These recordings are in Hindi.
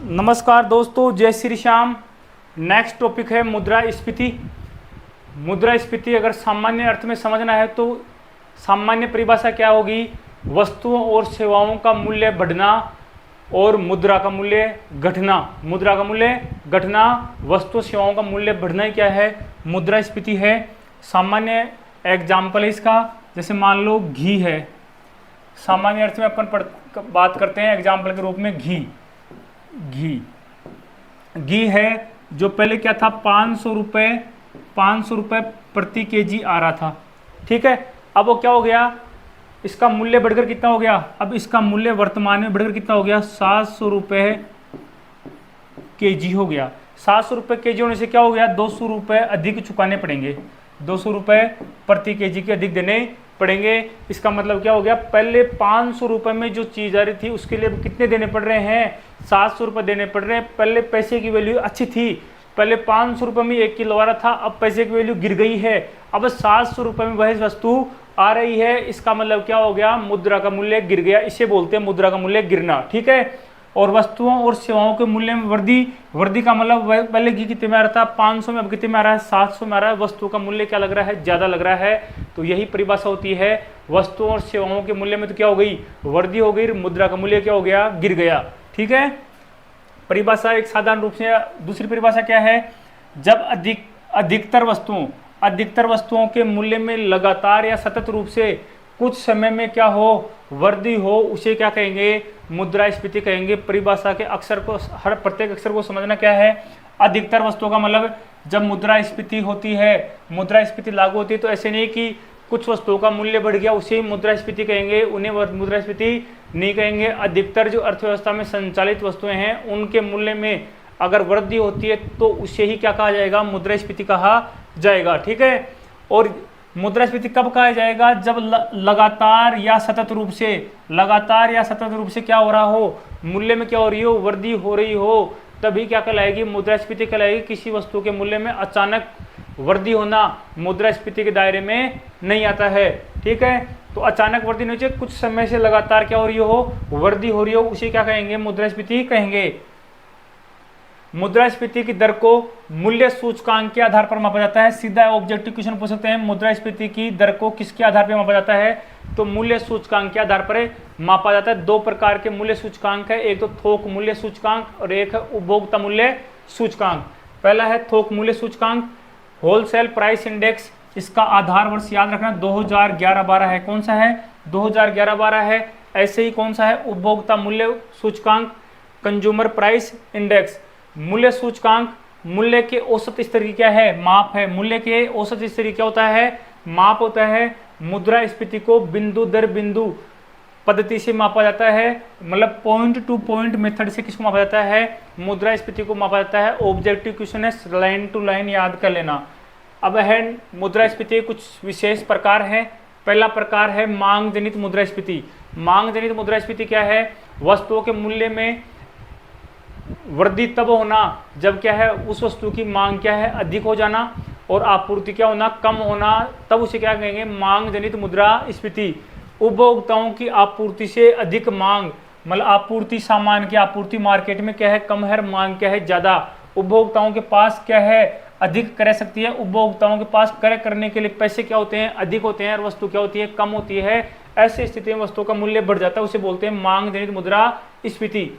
नमस्कार दोस्तों, जय श्री श्याम। नेक्स्ट टॉपिक है मुद्रास्फीति। मुद्रास्फीति अगर सामान्य अर्थ में समझना है तो सामान्य परिभाषा क्या होगी? वस्तुओं और सेवाओं का मूल्य बढ़ना और मुद्रा का मूल्य घटना। मुद्रा का मूल्य घटना, वस्तु सेवाओं का मूल्य बढ़ना ही क्या है? मुद्रास्फीति है। सामान्य एग्जाम्पल है इसका, जैसे मान लो घी है। सामान्य अर्थ में अपन बात करते हैं एग्जाम्पल के रूप में घी है जो पहले क्या था, 500 रुपये प्रति केजी आ रहा था। ठीक है, अब वो क्या हो गया, इसका मूल्य बढ़कर कितना हो गया? अब इसका मूल्य वर्तमान में बढ़कर कितना हो गया? 700 रुपये केजी हो गया। 700 रुपये केजी होने से क्या हो गया? 200 रुपये अधिक चुकाने पड़ेंगे। 200 रुपये प्रति केजी के अधिक देने पड़ेंगे। इसका मतलब क्या हो गया? पहले 500 रुपये में जो चीज़ आ रही थी उसके लिए कितने देने पड़ रहे हैं? 700 रुपये देने पड़ रहे हैं। पहले पैसे की वैल्यू अच्छी थी, पहले 500 रुपये में 1 किलो आ रहा था, अब पैसे की वैल्यू गिर गई है। अब 700 रुपये में वही वस्तु आ रही है। इसका मतलब क्या हो गया? मुद्रा का मूल्य गिर गया। इसे बोलते हैं मुद्रा का मूल्य गिरना। ठीक है, और वस्तुओं और सेवाओं के मूल्य में वृद्धि का मतलब पहले घी कितने में आ रहा था? 500 में, अब कितने में आ रहा है? 700 में आ रहा है। वस्तु का मूल्य क्या लग रहा है? ज़्यादा लग रहा है। तो यही परिभाषा होती है। वस्तुओं और सेवाओं के मूल्य में तो क्या हो गई? वृद्धि हो गई। मुद्रा का मूल्य क्या हो गया? गिर गया। ठीक है, परिभाषा एक साधारण रूप से। दूसरी परिभाषा क्या है? जब अधिकतर वस्तुओं के मूल्य में लगातार या सतत रूप से कुछ समय में क्या हो? वृद्धि हो, उसे क्या कहेंगे? मुद्रास्फीति कहेंगे। परिभाषा के अक्षर को, हर प्रत्येक अक्षर को समझना क्या है? अधिकतर वस्तुओं का मतलब जब मुद्रास्फीति होती है, मुद्रास्फीति लागू होती है, तो ऐसे नहीं कि कुछ वस्तुओं का मूल्य बढ़ गया उसे मुद्रास्फीति कहेंगे, उन्हें मुद्रास्फीति नहीं कहेंगे। अधिकतर जो अर्थव्यवस्था में संचालित वस्तुएं हैं उनके मूल्य में अगर वृद्धि होती है तो उसे ही क्या कहा जाएगा? मुद्रास्फीति कहा जाएगा। ठीक है, और मुद्रास्फीति कब कहा जाएगा? जब लगातार या सतत रूप से क्या हो रहा हो? मूल्य में क्या हो रही हो? वृद्धि हो रही हो, तभी क्या कहलाएगी? मुद्रास्फीति कहलाएगी। किसी वस्तु के मूल्य में अचानक वृद्धि होना मुद्रास्फीति के दायरे में नहीं आता है। ठीक है, तो अचानक वृद्धि नहीं चाहिए, कुछ समय से लगातार क्या हो रही हो? वृद्धि हो रही हो, उसे क्या कहेंगे? मुद्रास्फीति कहेंगे। मुद्रास्फीति की दर को मूल्य सूचकांक के आधार पर मापा जाता है। सीधा ऑब्जेक्टिव क्वेश्चन पूछ सकते हैं, मुद्रास्फीति की दर को किसके आधार पर मापा जाता है? तो मूल्य सूचकांक के आधार पर मापा जाता है। दो प्रकार के मूल्य सूचकांक है, एक तो थोक मूल्य सूचकांक और एक है उपभोक्ता मूल्य सूचकांक। पहला है थोक मूल्य सूचकांक, होलसेल प्राइस इंडेक्स। इसका आधार वर्ष याद रखना 2011-12 है। कौन सा है? 2011-12 है। ऐसे ही कौन सा है? उपभोक्ता मूल्य सूचकांक, कंज्यूमर प्राइस इंडेक्स। मूल्य सूचकांक मूल्य के औसत स्तर की क्या है? माप है। मूल्य के औसत स्तर क्या होता है? माप होता है। मुद्रास्फीति को बिंदु दर बिंदु पद्धति से मापा जाता है, मतलब पॉइंट टू पॉइंट मेथड से किसको मापा जाता है? मुद्रास्फीति को मापा जाता है। ऑब्जेक्टिव क्वेश्चन है, लाइन टू लाइन याद कर लेना। अब है मुद्रास्फीति कुछ विशेष प्रकार है। पहला प्रकार है मांग जनित मुद्रास्फीति। मांग जनित मुद्रास्फीति क्या है? वस्तुओं के मूल्य में वृद्धि तब होना जब क्या है? उस वस्तु की मांग क्या है? अधिक हो जाना, और आपूर्ति क्या होना? कम होना, तब उसे क्या कहेंगे? मांग जनित मुद्रास्फीति। उपभोक्ताओं की आपूर्ति से अधिक मांग, मतलब आपूर्ति, सामान की आपूर्ति मार्केट में क्या है? कम है, मांग क्या है? ज़्यादा। उपभोक्ताओं के पास क्या है? अधिक क्रय शक्ति है। उपभोक्ताओं के पास क्रय करने के लिए पैसे क्या होते हैं? अधिक होते हैं, और वस्तु क्या होती है? कम होती है। ऐसी स्थिति में वस्तु का मूल्य बढ़ जाता है, उसे बोलते हैं मांग जनित मुद्रास्फीति।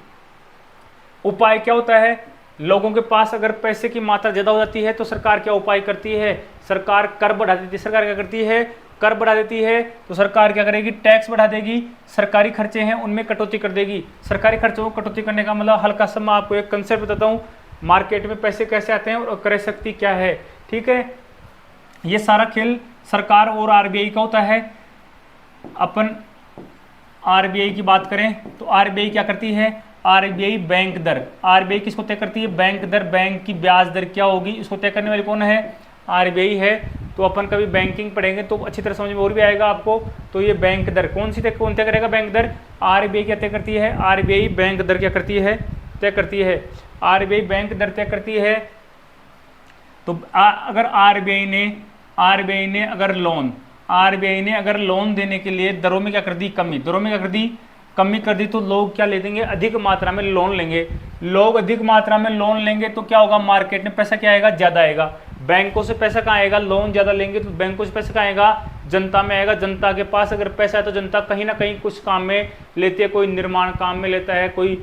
उपाय क्या होता है? लोगों के पास अगर पैसे की मात्रा ज़्यादा हो जाती है तो सरकार क्या उपाय करती है? सरकार कर बढ़ा देती है। सरकार क्या करती है? कर बढ़ा देती है। तो सरकार क्या करेगी? टैक्स बढ़ा देगी। सरकारी खर्चे हैं उनमें कटौती कर देगी। सरकारी खर्चों को कटौती करने का मतलब हल्का सा मैं आपको एक कंसेप्ट बताता हूँ। मार्केट में पैसे कैसे आते हैं और क्रय शक्ति क्या है। ठीक है, ये सारा खेल सरकार और आरबीआई का होता है। अपन आरबीआई की बात करें तो आरबीआई क्या करती है? आरबीआई बैंक दर। आरबीआई किसको तय करती है? बैंक दर। बैंक की ब्याज दर क्या होगी, इसको तय करने वाली कौन है? आरबीआई है। तो अपन कभी बैंकिंग पढ़ेंगे तो अच्छी तरह समझ में और भी आएगा आपको। तो ये बैंक दर कौन तय करेगा? बैंक दर। आरबीआई क्या तय करती है? आरबीआई बैंक दर क्या करती है? तय करती है। आरबीआई बैंक दर तय करती है। तो अगर आरबीआई ने अगर लोन देने के लिए दरों में क्या कर दी? कमी। दरों में क्या कर दी? कमी कर दी, तो लोग क्या ले देंगे? अधिक मात्रा में लोन लेंगे। लोग अधिक मात्रा में लोन लेंगे तो क्या होगा, मार्केट में पैसा क्या आएगा, ज्यादा आएगा। बैंकों से पैसा कहाँ आएगा, लोन ज्यादा लेंगे तो बैंकों से पैसा कहाँ आएगा, जनता में आएगा। जनता के पास अगर पैसा है तो जनता कहीं ना कहीं कुछ काम में लेती है, कोई निर्माण काम में लेता है, कोई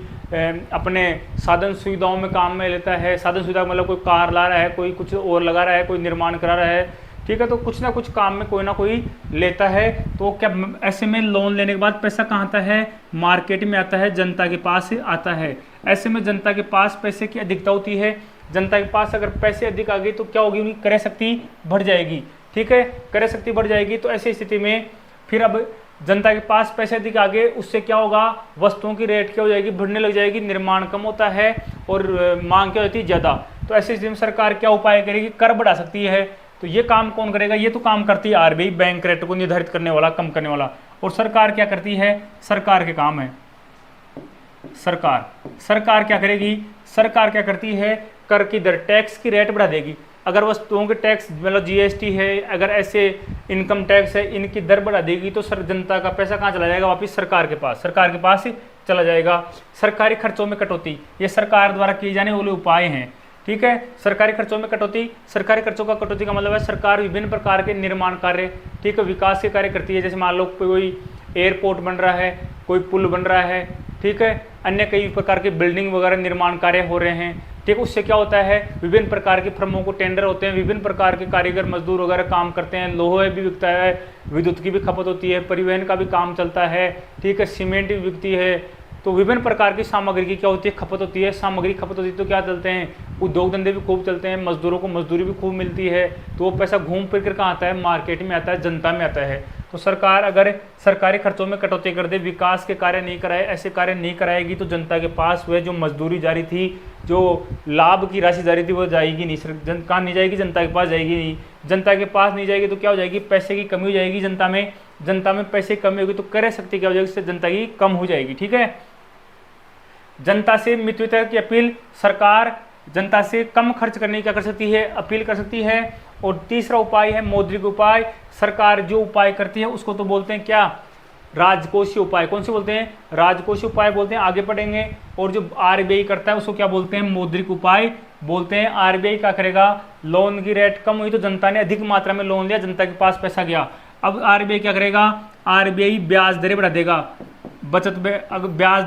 अपने साधन सुविधाओं में काम में लेता है। साधन सुविधा मतलब कोई कार ला रहा है, कोई कुछ और लगा रहा है, कोई निर्माण करा रहा है, ठीक है। तो कुछ ना कुछ काम में कोई ना कोई लेता है। तो क्या ऐसे में लोन लेने के बाद पैसा कहाँ आता है, मार्केट में आता है, जनता के पास आता है। ऐसे में जनता के पास पैसे की अधिकता होती है। जनता के पास अगर पैसे अधिक आ गए तो क्या होगी, उनकी क्रय शक्ति बढ़ जाएगी, ठीक है, क्रय शक्ति बढ़ जाएगी। तो ऐसी स्थिति में फिर अब जनता के पास पैसे अधिक आ गए, उससे क्या होगा, वस्तुओं की रेट क्या हो जाएगी, बढ़ने लग जाएगी, निर्माण कम होता है और मांग क्या होती है, ज़्यादा। तो ऐसी स्थिति में सरकार क्या उपाय करेगी, कर बढ़ा सकती है। तो ये काम कौन करेगा, ये तो काम करती है आरबीआई, बैंक रेट को निर्धारित करने वाला, कम करने वाला। और सरकार क्या करती है, सरकार के काम है, सरकार क्या करेगी, सरकार क्या करती है, कर की दर, टैक्स की रेट बढ़ा देगी। अगर वस्तुओं के टैक्स मतलब जीएसटी है, अगर ऐसे इनकम टैक्स है, इनकी दर बढ़ा देगी तो जनता का पैसा कहाँ चला जाएगा, वापस सरकार के पास ही चला जाएगा। सरकारी खर्चों में कटौती, ये सरकार द्वारा किए जाने वाले उपाय हैं, ठीक है। सरकारी खर्चों में कटौती, सरकारी खर्चों का कटौती का मतलब है सरकार विभिन्न प्रकार के निर्माण कार्य, ठीक है, विकास के कार्य करती है। जैसे मान लो कोई एयरपोर्ट बन रहा है, कोई पुल बन रहा है, ठीक है, अन्य कई प्रकार के बिल्डिंग वगैरह निर्माण कार्य हो रहे हैं, ठीक। उससे क्या होता है, विभिन्न प्रकार के फर्मों को टेंडर होते हैं, विभिन्न प्रकार के कारीगर मजदूर वगैरह काम करते हैं, लोहे भी बिकता है, विद्युत की भी खपत होती है, परिवहन का भी काम चलता है, ठीक है, सीमेंट भी बिकती है। तो विभिन्न प्रकार की सामग्री की क्या होती है, खपत होती है। सामग्री खपत होती है तो क्या चलते हैं, उद्योग धंधे भी खूब चलते हैं, मजदूरों को मजदूरी भी खूब मिलती है। तो वो पैसा घूम फिर कर कहाँ आता है, मार्केट में आता है, जनता में आता है। तो सरकार अगर सरकारी खर्चों में कटौती कर दे, विकास के कार्य नहीं कराए, ऐसे कार्य नहीं कराएगी तो जनता के पास वह जो मजदूरी जारी थी, जो लाभ की राशि जारी थी, वो जाएगी नहीं, कहाँ नहीं जाएगी, जनता के पास जाएगी नहीं। जनता के पास नहीं जाएगी तो क्या हो जाएगी, पैसे की कमी हो जाएगी जनता में पैसे की कमी होगी तो क्रय शक्ति क्या हो जाएगी, इससे जनता की कम हो जाएगी, ठीक है। जनता से मितव्ययता की अपील, सरकार जनता से कम खर्च करने की क्या कर सकती है, अपील कर सकती है। और तीसरा उपाय है मौद्रिक उपाय। सरकार जो उपाय करती है उसको तो बोलते हैं क्या, राजकोषीय उपाय। कौन से बोलते हैं, राजकोषीय उपाय बोलते हैं, आगे पढ़ेंगे। और जो आरबीआई करता है उसको क्या बोलते हैं, मौद्रिक उपाय बोलते हैं। आरबीआई क्या करेगा, लोन की रेट कम हुई तो जनता ने अधिक मात्रा में लोन लिया, जनता के पास पैसा गया। अब आरबीआई क्या करेगा, आरबीआई ब्याज दरें बढ़ा देगा, अगर ब्याज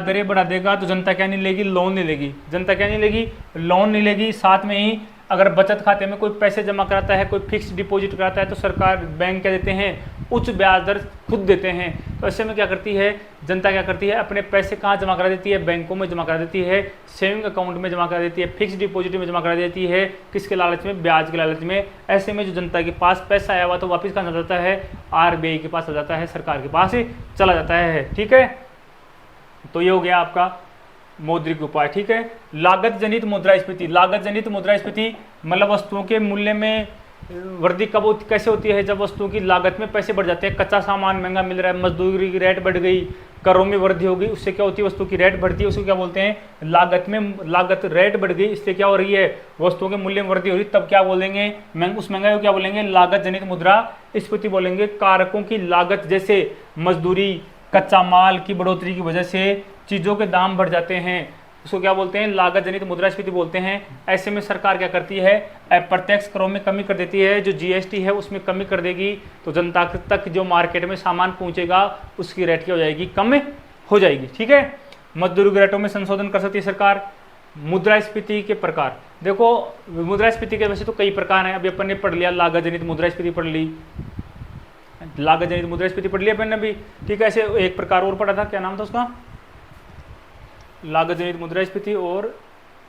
दरें बढ़ा देगा तो जनता क्या नहीं लेगी, लोन नहीं लेगी, जनता क्या नहीं लेगी, लोन नहीं लेगी। साथ में ही अगर बचत खाते में कोई पैसे जमा कराता है, कोई फिक्स डिपॉजिट कराता है तो सरकार बैंक क्या देते हैं, उच्च ब्याज दर खुद देते हैं। तो ऐसे में क्या करती है जनता, क्या करती है, अपने पैसे कहाँ जमा करा देती है, बैंकों में जमा करा देती है, सेविंग अकाउंट में जमा करा देती है, फिक्स डिपॉजिट में जमा करा देती है, किसके लालच में, ब्याज के लालच में। ऐसे में जो जनता के पास पैसा आया हुआ तो वापस कहाँ जाता है, आरबीआई के पास आ जाता है, सरकार के पास ही चला जाता है, ठीक है। तो ये हो गया आपका मौद्रिक उपाय, ठीक है। लागत जनित मुद्रास्फीति, लागत जनित मुद्रास्फीति मतलब वस्तुओं के मूल्य में वृद्धि कब कैसे होती है, जब वस्तुओं की लागत में पैसे बढ़ जाते हैं, कच्चा सामान महंगा मिल रहा है, मजदूरी की रेट बढ़ गई, करों में वृद्धि होगी, उससे क्या होती है, वस्तु की रेट बढ़ती है, उसको क्या बोलते हैं, लागत रेट बढ़ गई, इससे क्या हो रही है, वस्तुओं के मूल्य में वृद्धि हो रही है, तब क्या बोलेंगे, उस महंगाई को क्या बोलेंगे, लागत जनित मुद्रास्फीति बोलेंगे। कारकों की लागत जैसे मजदूरी, कच्चा माल की बढ़ोतरी की वजह से चीज़ों के दाम बढ़ जाते हैं, उसको क्या बोलते हैं, लागत जनित मुद्रास्फीति बोलते हैं। ऐसे में सरकार क्या करती है, अप्रत्यक्ष करों में कमी कर देती है, जो जीएसटी है उसमें कमी कर देगी, तो जनता तक जो मार्केट में सामान पहुंचेगा उसकी रेट क्या हो जाएगी, कम हो जाएगी, ठीक है। मजदूरी की रेटों में संशोधन कर सकती है सरकार। मुद्रास्फीति के प्रकार, देखो मुद्रास्फीति के वैसे तो कई प्रकार हैं, अभी अपन ने पढ़ लिया, लागत जनित मुद्रास्फीति पढ़ ली, लागत जनित मुद्रास्फीति पढ़ लिया अपन ने भी, ठीक है। ऐसे एक प्रकार और पढ़ा था, क्या नाम था उसका, लागत जनित मुद्रास्फीति और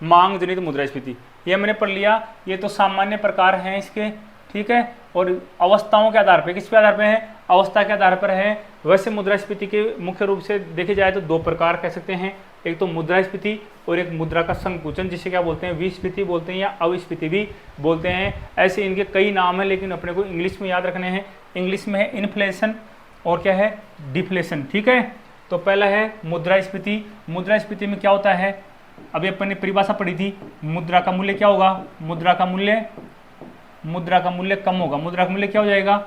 मांग जनित मुद्रास्फीति, ये मैंने पढ़ लिया। ये तो सामान्य प्रकार हैं इसके, ठीक है। और अवस्थाओं के आधार पर, किस पे आधार पर है, अवस्था के आधार पर है। वैसे मुद्रास्फीति के मुख्य रूप से देखे जाए तो दो प्रकार कह सकते हैं, एक तो मुद्रास्फीति और एक मुद्रा का संकुचन, जिसे क्या बोलते हैं, विस्फीति बोलते हैं या अविस्फीति भी बोलते हैं। ऐसे इनके कई नाम हैं, लेकिन अपने को इंग्लिश में याद रखने हैं। इंग्लिश में है इन्फ्लेशन और क्या है, डिफ्लेशन, ठीक है। तो पहला है मुद्रास्फीति। मुद्रास्फीति में क्या होता है, अभी अपन ने परिभाषा पढ़ी थी, मुद्रा का मूल्य क्या होगा, मुद्रा का मूल्य कम होगा, मुद्रा का मूल्य क्या हो जाएगा,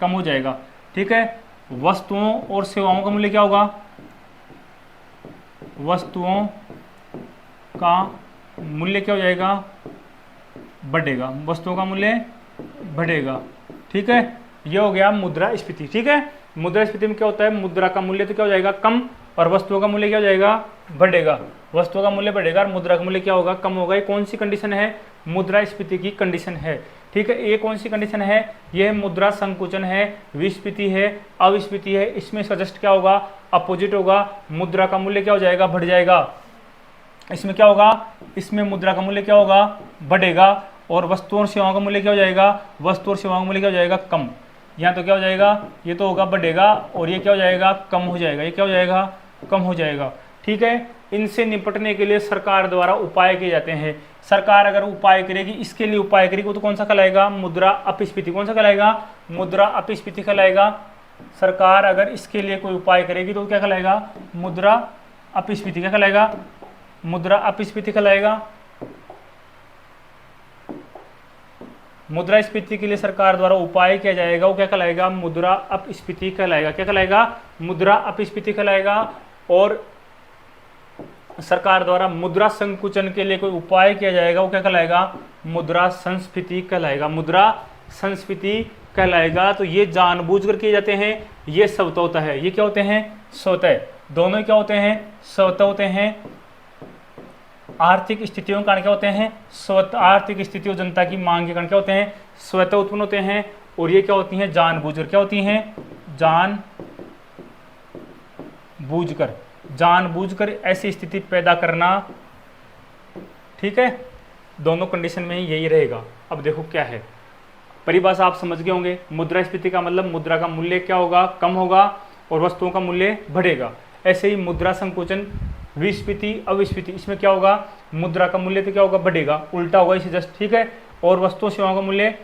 कम हो जाएगा, ठीक है। वस्तुओं और सेवाओं का मूल्य क्या होगा, वस्तुओं का मूल्य क्या हो जाएगा, बढ़ेगा, वस्तुओं का मूल्य बढ़ेगा। ठीक है, ये हो गया मुद्रास्फीति। ठीक है, मुद्रास्फीति में क्या होता है, मुद्रा का मूल्य तो क्या हो जाएगा, कम, और वस्तुओं का मूल्य क्या हो जाएगा, बढ़ेगा। वस्तुओं का मूल्य बढ़ेगा और मुद्रा का मूल्य क्या होगा, कम होगा। ये कौन सी कंडीशन है, मुद्रास्फीति की कंडीशन है। ठीक है, ये कौन सी कंडीशन है, ये मुद्रा संकुचन है, विस्फीति है, अविस्फीति है। इसमें इसका जस्ट क्या होगा, अपोजिट होगा। मुद्रा का मूल्य क्या हो जाएगा, बढ़ जाएगा। इसमें क्या होगा, इसमें मुद्रा का मूल्य क्या होगा, बढ़ेगा, और वस्तुओं और सेवाओं का मूल्य क्या हो जाएगा, वस्तु और सेवाओं का मूल्य क्या हो जाएगा, कम। यहाँ तो क्या हो जाएगा, ये तो होगा बढ़ेगा, और ये क्या हो जाएगा, कम हो जाएगा। ये क्या हो जाएगा, कम हो जाएगा। ठीक है, इनसे निपटने के लिए सरकार द्वारा उपाय किए जाते हैं। सरकार अगर उपाय करेगी, इसके लिए उपाय करेगी, तो कौन सा कहलाएगा, मुद्रा अपस्फीति। कौन सा कहलाएगा, मुद्रा अपस्फीति कहलाएगा। सरकार अगर इसके लिए कोई उपाय करेगी तो क्या कहलाएगा, मुद्रा अपस्फीति। क्या कहलाएगा, मुद्रा अपस्फीति कहलाएगा। मुद्रास्फीति के लिए सरकार द्वारा उपाय किया जाएगा, वो क्या कहलाएगा, मुद्रा अपस्फीति कहलाएगा। क्या कहलाएगा, मुद्रा अपस्फीति कहलाएगा। और सरकार द्वारा मुद्रा संकुचन के लिए कोई उपाय किया जाएगा, वो क्या कहलाएगा, मुद्रा संस्फीति कहलाएगा। मुद्रा संस्फीति कहलाएगा। तो ये जानबूझकर किए जाते हैं, ये स्वतः होता है। ये क्या होते हैं, स्वतः। दोनों क्या होते हैं, स्वतः होते हैं। आर्थिक स्थितियों के कारण क्या होते हैं, स्वतः। आर्थिक स्थितियों, जनता की मांग के कारण क्या होते हैं, स्वतः उत्पन्न होते हैं। और ये क्या होती हैं, जानबूझकर। क्या होती हैं, जानबूझकर। जानबूझकर ऐसी स्थिति पैदा करना। ठीक है, दोनों कंडीशन में ही यही रहेगा। अब देखो क्या है, परिभाषा आप समझ गए होंगे। मुद्रास्फीति का मतलब मुद्रा का मूल्य क्या होगा, कम होगा, और वस्तुओं का मूल्य बढ़ेगा। ऐसे ही मुद्रा संकुचन, विस्फीति, अविस्फीति, इसमें क्या होगा, मुद्रा का मूल्य तो क्या होगा, बढ़ेगा, उल्टा होगा इसे जस्ट। ठीक है, और वस्तुओं सेवाओं का मूल्य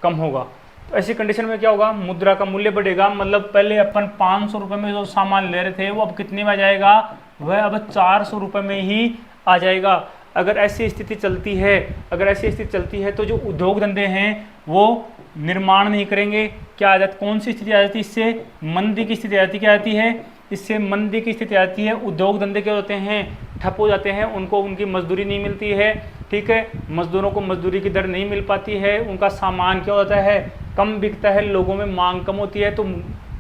कम होगा। तो ऐसी कंडीशन में क्या होगा, मुद्रा का मूल्य बढ़ेगा। मतलब पहले अपन 500 रुपये में जो सामान ले रहे थे, वो अब कितने में आ जाएगा, वह अब 400 रुपये में ही आ जाएगा। अगर ऐसी स्थिति चलती है, अगर ऐसी स्थिति चलती है, तो जो उद्योग धंधे हैं वो निर्माण नहीं करेंगे। क्या आ जाती, कौन सी स्थिति आ जाती है, इससे मंदी की स्थिति आती। क्या आती है, इससे मंदी की स्थिति आती है। उद्योग धंधे क्या होते हैं, ठप हो जाते हैं, उनको उनकी मजदूरी नहीं मिलती है। ठीक है, मजदूरों को मजदूरी की दर नहीं मिल पाती है, उनका सामान क्या होता है, कम बिकता है, लोगों में मांग कम होती है। तो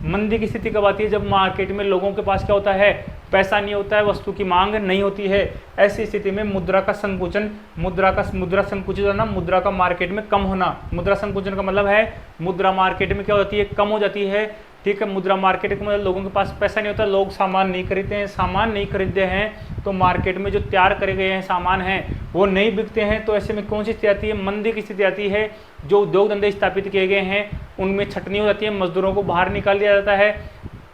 मंदी की स्थिति कब आती है, जब मार्केट में लोगों के पास क्या होता है, पैसा नहीं होता है, वस्तु की मांग नहीं होती है। ऐसी स्थिति में मुद्रा का संकुचन, मुद्रा संकुचित होना, मुद्रा का मार्केट में कम होना। मुद्रा संकुचन का मतलब है मुद्रा मार्केट में क्या होती है, कम हो जाती है। ठीक है, मुद्रा मार्केट के मतलब लोगों के पास पैसा नहीं होता, लोग सामान नहीं खरीदते हैं। सामान नहीं खरीदते हैं तो मार्केट में जो तैयार करे गए हैं सामान हैं वो नहीं बिकते हैं। तो ऐसे में कौन सी स्थिति आती है, मंदी की स्थिति आती है। जो उद्योग धंधे स्थापित किए गए हैं उनमें छटनी हो जाती है, मजदूरों को बाहर निकाल दिया जाता है,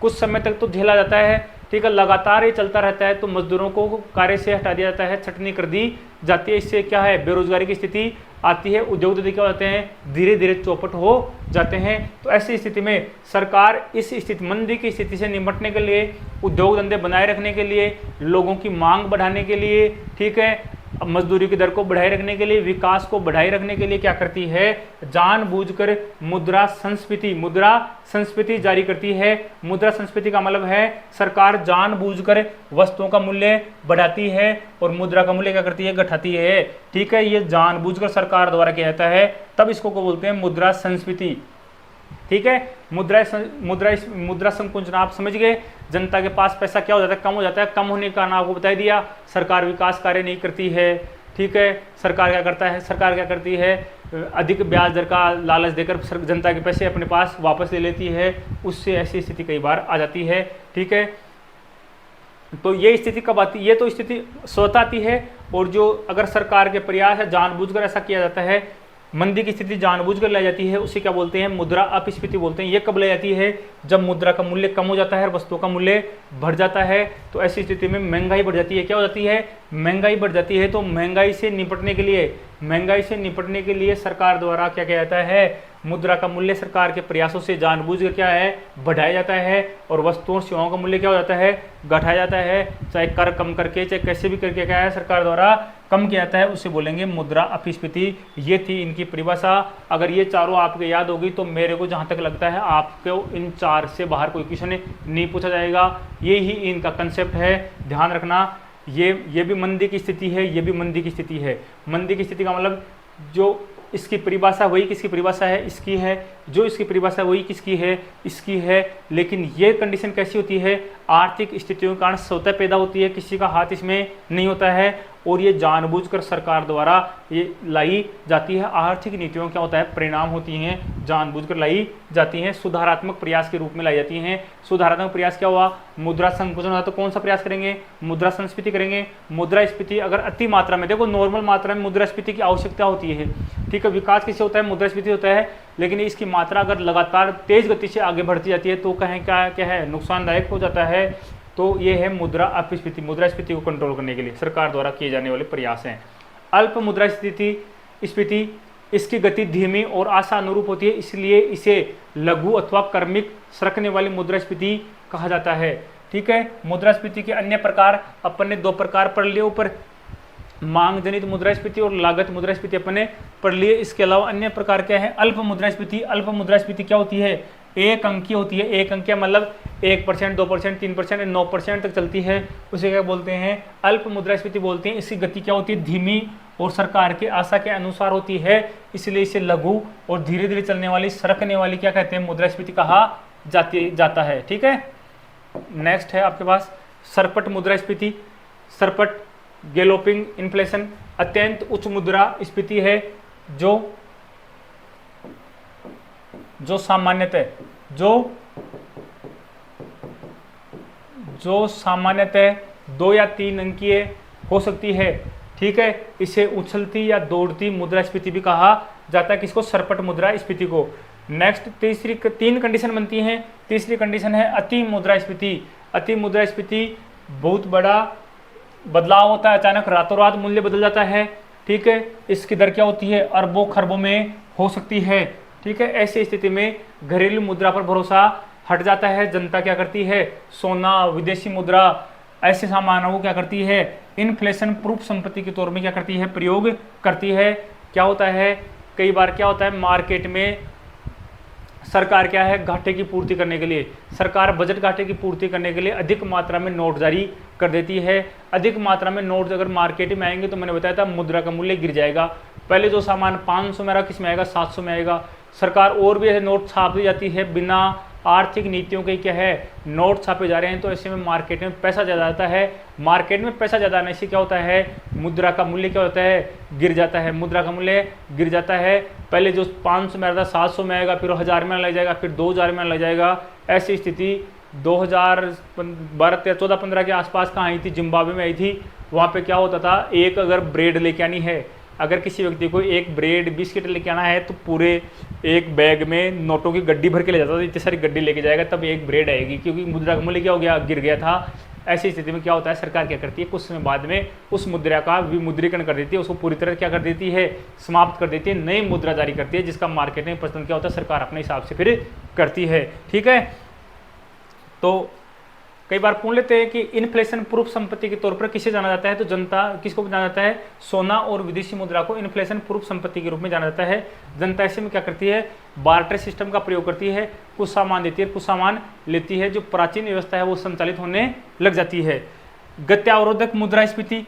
कुछ समय तक तो झेला जाता है। ठीक है, लगातार ये चलता रहता है, तो मजदूरों को कार्य से हटा दिया जाता है, छटनी कर दी जाती है। इससे क्या है, बेरोजगारी की स्थिति आती है, उद्योग धंधे क्या होते हैं, धीरे धीरे चौपट हो जाते हैं। तो ऐसी स्थिति में सरकार इस स्थिति, मंदी की स्थिति से निपटने के लिए, उद्योग धंधे बनाए रखने के लिए, लोगों की मांग बढ़ाने के लिए, ठीक है, मजदूरी की दर को बढ़ाए रखने के लिए, विकास को बढ़ाए रखने के लिए क्या करती है, जानबूझकर मुद्रा संस्फीति जारी करती है। मुद्रा संस्फीति का मतलब है सरकार जानबूझकर वस्तुओं का मूल्य बढ़ाती है और मुद्रा का मूल्य क्या करती है, घटाती है। ठीक है, ये जानबूझकर सरकार द्वारा किया जाता है, तब इसको को बोलते हैं मुद्रा संस्फीति। ठीक है, मुद्रा संकुचन आप समझ गए। जनता के पास पैसा क्या हो जाता है, कम हो जाता है। कम होने का कारण आपको बता दिया, सरकार विकास कार्य नहीं करती है। ठीक है, सरकार क्या करती है, अधिक ब्याज दर का लालच देकर जनता के पैसे अपने पास वापस ले लेती है, उससे ऐसी स्थिति कई बार आ जाती है। ठीक है, तो ये स्थिति कब आती है, ये तो स्थिति स्वतः आती है। और जो अगर सरकार के प्रयास है, जानबूझकर ऐसा किया जाता है, मंदी की स्थिति जानबूझकर लाई जाती है, उसे क्या बोलते हैं, मुद्रा अपस्फीति बोलते हैं। ये कब लाई जाती है, जब मुद्रा का मूल्य कम हो जाता है और वस्तुओं का मूल्य बढ़ जाता है। तो ऐसी स्थिति में महंगाई बढ़ जाती है। क्या हो जाती है, महंगाई बढ़ जाती है। तो महंगाई से निपटने के लिए सरकार द्वारा क्या किया जाता है, मुद्रा का मूल्य सरकार के प्रयासों से जानबूझकर क्या है, बढ़ाया जाता है, और वस्तुओं और सेवाओं का मूल्य क्या हो जाता है, घटाया जाता है। चाहे कर कम करके, चाहे कैसे भी करके क्या है, सरकार द्वारा कम किया जाता है, उसे बोलेंगे मुद्रा अपस्फीति। ये थी इनकी परिभाषा। अगर ये चारों आपके याद होगी तो मेरे को जहाँ तक लगता है आपको इन चार से बाहर कोई क्वेश्चन नहीं पूछा जाएगा। ये ही इनका कंसेप्ट है, ध्यान रखना। ये भी मंदी की स्थिति है, ये भी मंदी की स्थिति है। मंदी की स्थिति का मतलब जो इसकी परिभाषा वही किसकी परिभाषा है, इसकी है। जो इसकी परिभाषा वही किसकी है, इसकी है। लेकिन ये कंडीशन कैसी होती है, आर्थिक स्थितियों के कारण स्वतः पैदा होती है, किसी का हाथ इसमें नहीं होता है, और ये जानबूझकर सरकार द्वारा ये लाई जाती है। आर्थिक नीतियों क्या होता है, परिणाम होती हैं, जानबूझकर लाई जाती हैं, सुधारात्मक प्रयास के रूप में लाई जाती हैं। सुधारात्मक प्रयास क्या हुआ, मुद्रा संकुचन हुआ तो कौन सा प्रयास करेंगे, मुद्रा संस्फीति करेंगे। मुद्रास्फीति अगर अति मात्रा में, देखो नॉर्मल मात्रा में मुद्रास्फीति की आवश्यकता होती है, ठीक है। विकास किससे होता है, मुद्रास्फीति होता है। लेकिन इसकी मात्रा अगर लगातार तेज गति से आगे बढ़ती जाती है तो कहें क्या है, नुकसानदायक हो जाता है। तो ये है मुद्रा अपस्फीति। मुद्रास्फीति को कंट्रोल करने के लिए सरकार द्वारा किए जाने वाले प्रयास हैं। अल्प मुद्रास्फीति इसकी गति धीमी और आशानुरूप होती है, इसलिए इसे लघु अथवा क्रमिक सरकने वाली मुद्रास्फीति कहा जाता है, ठीक है। मुद्रास्फीति के अन्य प्रकार अपन ने 2 प्रकार पढ़ लिए ऊपर, मांग जनित मुद्रास्फीति और लागत मुद्रास्फीति अपने पढ़ लिए। इसके अलावा अन्य प्रकार क्या है, अल्प मुद्रास्फीति। अल्प मुद्रास्फीति क्या होती है, एक अंकीय होती है। एक अंकीय मतलब 1%, 2%, 3%, 9% तक चलती है, उसे क्या बोलते हैं, अल्प मुद्रास्फीति बोलते हैं। इसकी गति क्या होती है, धीमी और सरकार की आशा के अनुसार होती है, इसलिए इसे लघु और धीरे धीरे चलने वाली, सरकने वाली क्या कहते हैं, मुद्रास्फीति कहा जाता है, ठीक है। नेक्स्ट है आपके पास सरपट मुद्रास्फीति। सरपट गैलोपिंग इन्फ्लेशन अत्यंत उच्च मुद्रास्फीति है जो सामान्यतः 2 या 3 अंकीय हो सकती है, ठीक है। इसे उछलती या दौड़ती मुद्रास्फीति भी कहा जाता है, किसको, सरपट मुद्रास्फीति को। नेक्स्ट 3 कंडीशन बनती हैं। तीसरी कंडीशन है अति मुद्रास्फीति। अति मुद्रास्फीति बहुत बड़ा बदलाव होता है, अचानक रातों रात मूल्य बदल जाता है, ठीक है। इसकी दर क्या होती है, अरबों खरबों में हो सकती है, ठीक है। ऐसी स्थिति में घरेलू मुद्रा पर भरोसा हट जाता है। जनता क्या करती है, सोना, विदेशी मुद्रा, ऐसे सामानों को क्या करती है, इन्फ्लेशन प्रूफ संपत्ति के तौर में क्या करती है, प्रयोग करती है। क्या होता है, कई बार क्या होता है, मार्केट में सरकार क्या है, घाटे की पूर्ति करने के लिए, सरकार बजट घाटे की पूर्ति करने के लिए अधिक मात्रा में नोट जारी कर देती है। अधिक मात्रा में नोट अगर मार्केट में आएंगे तो मैंने बताया था मुद्रा का मूल्य गिर जाएगा। पहले जो सामान 500 में आ रहा, किस में आएगा, 700 में आएगा। सरकार और भी ऐसे नोट छाप दी जाती है, बिना आर्थिक नीतियों के क्या है, नोट छापे जा रहे हैं, तो ऐसे में मार्केट में पैसा ज़्यादा आता है। मार्केट में पैसा ज़्यादा आने से क्या होता है, मुद्रा का मूल्य क्या होता है, गिर जाता है। मुद्रा का मूल्य गिर जाता है। पहले जो 500 में आ रहा था 700 में आएगा, फिर 1000 में लग जाएगा, फिर 2000 में लग जाएगा। ऐसी स्थिति 2012, 14, 15 के आसपास कहाँ आई थी, जिम्बाब्वे में आई थी। वहाँ पे क्या होता था, एक अगर ब्रेड लेके आनी है, अगर किसी व्यक्ति को एक ब्रेड बिस्किट लेके आना है तो पूरे एक बैग में नोटों की गड्डी भर के ले जाता था। इतनी सारी गड्डी लेके जाएगा तब एक ब्रेड आएगी, क्योंकि मुद्रा का मूल्य क्या हो गया, गिर गया था। ऐसी स्थिति में क्या होता है, सरकार क्या करती है, कुछ समय बाद में उस मुद्रा का विमुद्रीकरण कर देती है, उसको पूरी तरह क्या कर देती है, समाप्त कर देती है, नई मुद्रा जारी करती है, जिसका मार्केट में पसंद क्या होता है, सरकार अपने हिसाब से फिर करती है, ठीक है। तो कई बार पूछ लेते हैं कि इन्फ्लेशन प्रूफ संपत्ति के तौर पर किसे जाना जाता है, तो जनता किसको जाना जाता है, सोना और विदेशी मुद्रा को इन्फ्लेशन प्रूफ संपत्ति के रूप में जाना जाता है। जनता ऐसे में क्या करती है, बार्टर सिस्टम का प्रयोग करती है, कुछ सामान देती है, कुछ सामान लेती है। जो प्राचीन व्यवस्था है वो संचालित होने लग जाती है। गत्यावरोधक मुद्रास्फीति।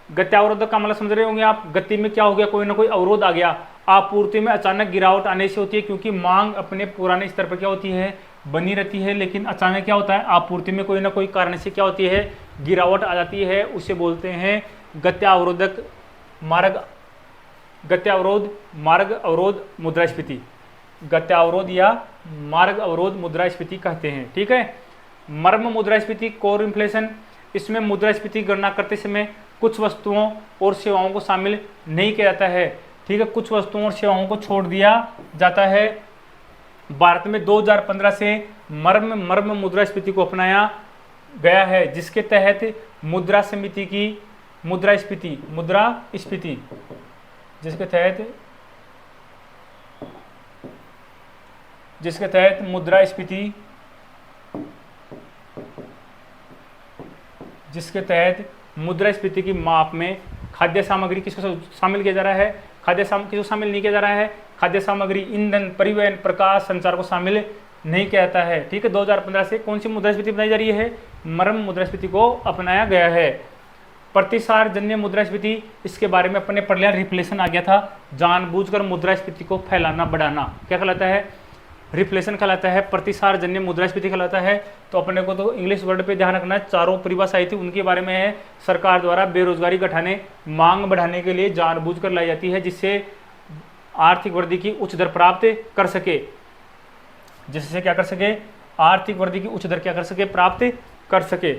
गत्यावरोधक का मतलब समझ रहे होंगे आप, गति में क्या हो गया, कोई ना कोई अवरोध आ गया। आपूर्ति में अचानक गिरावट आने से होती है, क्योंकि मांग अपने पुराने स्तर पर क्या होती है, बनी रहती है, लेकिन अचानक क्या होता है, आपूर्ति में कोई ना कोई कारण से क्या होती है, गिरावट आ जाती है। उसे बोलते हैं गत्यावरोधक मार्ग, गत्यावरोध मार्ग अवरोध मुद्रास्फीति। गत्यावरोध या मार्ग अवरोध मुद्रास्फीति कहते हैं, ठीक है। मर्म मुद्रास्फीति, कोर इन्फ्लेशन। इसमें मुद्रास्फीति गणना करते समय कुछ वस्तुओं और सेवाओं को शामिल नहीं किया जाता है, ठीक है। कुछ वस्तुओं और सेवाओं को छोड़ दिया जाता है। भारत में 2015 से मर्म मुद्रास्फीति को अपनाया गया है, जिसके तहत मुद्रास्फीति जिसके तहत मुद्रास्फीति की माप में खाद्य सामग्री किसको शामिल किया जा रहा है, किसको शामिल नहीं किया जा रहा है, खाद्य सामग्री, ईंधन, परिवहन, प्रकाश, संचार को शामिल नहीं किया जाता है, ठीक है। 2015 से कौन सी मुद्रास्फीति बनाई जा रही है, मरम मुद्रास्फीति को अपनाया गया है। प्रतिसार जन्य मुद्रास्फीति, इसके बारे में अपने पढ़ लिया, रिफ्लेशन आ गया था, जानबूझकर मुद्रास्फीति को फैलाना बढ़ाना क्या कहलाता है, रिफ्लेशन कहलाता है। प्रतिसार जन्य मुद्रास्फीति कहलाता है। तो अपने को तो इंग्लिश वर्ड पे ध्यान रखना है, चारों परिभाषा आई थी उनके बारे में है। सरकार द्वारा बेरोजगारी घटाने, मांग बढ़ाने के लिए जानबूझकर लाई जाती है, जिससे आर्थिक वृद्धि की उच्च दर प्राप्त कर सके, जिससे क्या कर सके, आर्थिक वृद्धि की उच्च दर क्या कर सके, प्राप्त कर सके।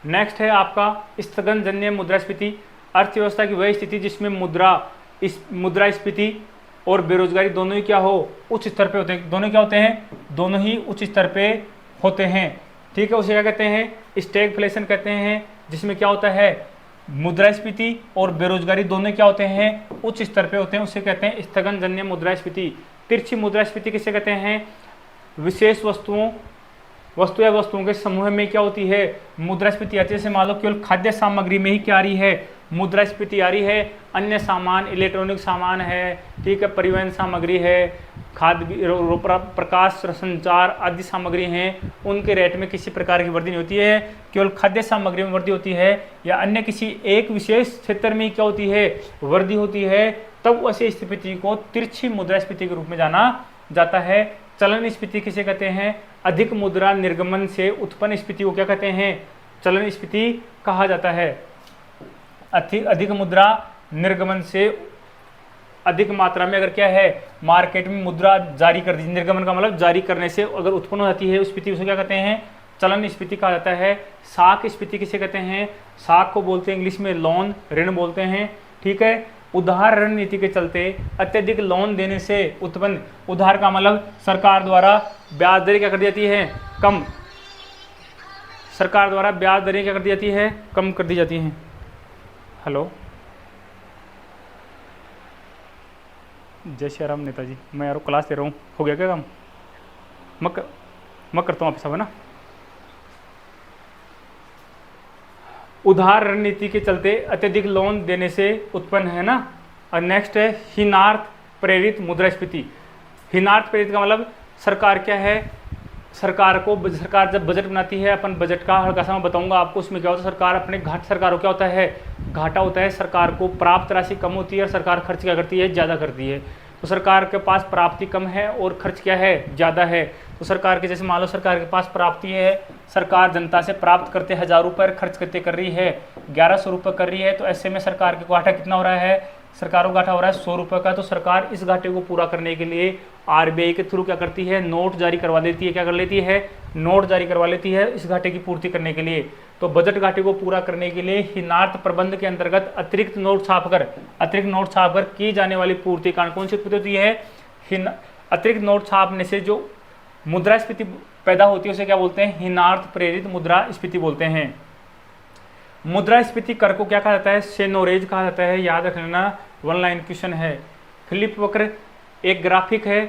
नेक्स्ट है आपका स्थगन जन्य मुद्रास्फीति, अर्थव्यवस्था की वह स्थिति जिसमें मुद्रास्फीति और बेरोजगारी दोनों ही क्या हो, उच्च स्तर पे होते हैं। दोनों क्या होते हैं, दोनों ही उच्च स्तर पे होते हैं। ठीक है, उसे क्या कहते हैं, स्टैगफ्लेशन कहते हैं, जिसमें क्या होता है, मुद्रास्फीति और बेरोजगारी दोनों क्या होते हैं, उच्च स्तर पे होते हैं, उसे कहते हैं स्थगन जन्य मुद्रास्फीति। तिरछी मुद्रास्फीति किसे कहते हैं, विशेष वस्तु या वस्तुओं के समूह में क्या होती है, मुद्रास्फीति आती है। जैसे मान लो केवल खाद्य सामग्री में ही क्या आ रही है, मुद्रास्फीति आ रही है, अन्य सामान, इलेक्ट्रॉनिक सामान है, ठीक है, परिवहन सामग्री है, खाद्य प्रकाश संचार आदि सामग्री हैं, उनके रेट में किसी प्रकार की वृद्धि नहीं होती है। केवल खाद्य सामग्री में वृद्धि होती है या अन्य किसी एक विशेष क्षेत्र में क्या होती है, वृद्धि होती है, तब ऐसी स्थिति को तिरछी मुद्रास्फीति के रूप में जाना जाता है। चलन स्फीति किसे कहते हैं, अधिक मुद्रा निर्गमन से उत्पन्न स्फीति को क्या कहते हैं, चलन स्फीति कहा जाता है। अधिक मुद्रा निर्गमन से अधिक मात्रा में अगर क्या है, मार्केट में मुद्रा जारी कर दी, निर्गमन का मतलब जारी करने से अगर उत्पन्न हो जाती है स्फीति, उसे क्या कहते हैं, चलन स्फीति कहा जाता है। साख स्फीति किसे कहते हैं, साख को बोलते हैं इंग्लिश में लोन, ऋण बोलते हैं। ठीक है, उधार ऋण नीति के चलते अत्यधिक लोन देने से उत्पन्न, उधार का मतलब सरकार द्वारा ब्याज दरें क्या कर दी जाती है, कम, सरकार द्वारा ब्याज दरें क्या कर दी जाती है, कम कर दी जाती हैं। हेलो, जय श्री राम नेताजी, मैं यार क्लास ले रहा हूँ, हो गया क्या काम, मैं करता हूँ आप सब, है ना। उधार रणनीति के चलते अत्यधिक लोन देने से उत्पन्न है ना। और नेक्स्ट है हीनार्थ प्रेरित मुद्रास्फीति। हीनार्थ प्रेरित का मतलब सरकार क्या है, सरकार जब बजट बनाती है, अपन बजट का हल्का सा मैं बताऊंगा आपको, उसमें क्या होता है, सरकार अपने सरकार को क्या होता है, घाटा होता है, सरकार को प्राप्त राशि कम होती है और सरकार खर्च क्या करती है, ज़्यादा करती है। तो सरकार के पास प्राप्ति कम है और खर्च क्या है, ज़्यादा है। तो सरकार के, जैसे मान लो सरकार के पास प्राप्ति है, सरकार जनता से प्राप्त करते 1000 रुपये, खर्च करते कर रही है 1100 रुपये कर रही है, तो ऐसे में सरकार का घाटा कितना हो रहा है, सरकार को घाटा हो रहा है 100 रुपये का। तो सरकार इस घाटे को पूरा करने के लिए आरबीआई के थ्रू क्या करती है, नोट जारी करवा लेती है, क्या कर लेती है, नोट जारी करवा लेती है इस घाटे की पूर्ति करने के लिए। तो बजट घाटे को पूरा करने के लिए हीनार्थ प्रबंध के अंतर्गत अतिरिक्त नोट छापकर की जाने वाली पूर्ति कारण कौन सी उत्पत्ति होती है, अतिरिक्त नोट छापने से जो मुद्रास्फीति पैदा होती है उसे क्या बोलते हैं, हीनार्थ प्रेरित मुद्रास्फीति बोलते हैं। मुद्रास्फीति कर को क्या कहा जाता है, सेनोरेज कहा जाता है, याद रख लेना, 1 लाइन क्वेश्चन है। फिलिप वक्र एक ग्राफिक है,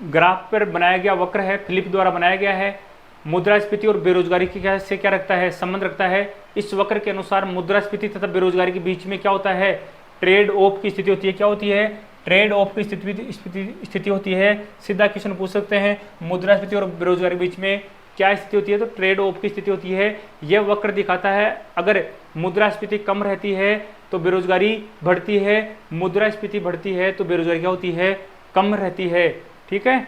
ग्राफ पर बनाया गया वक्र है, फिलिप द्वारा बनाया गया है। मुद्रास्फीति और बेरोजगारी की क्या रखता है, संबंध रखता है। इस वक्र के अनुसार मुद्रास्फीति तथा बेरोजगारी के बीच में क्या होता है, ट्रेड ऑफ की स्थिति होती है। क्या होती है, ट्रेड ऑफ की स्थिति होती है। सीधा क्वेश्चन पूछ सकते हैं, मुद्रास्फीति और बेरोजगारी के बीच में क्या स्थिति होती है, तो ट्रेड ऑफ की स्थिति होती है। यह वक्र दिखाता है अगर मुद्रास्फीति कम रहती है तो बेरोजगारी बढ़ती है, मुद्रास्फीति बढ़ती है तो बेरोजगारी क्या होती है, कम रहती है। ठीक है,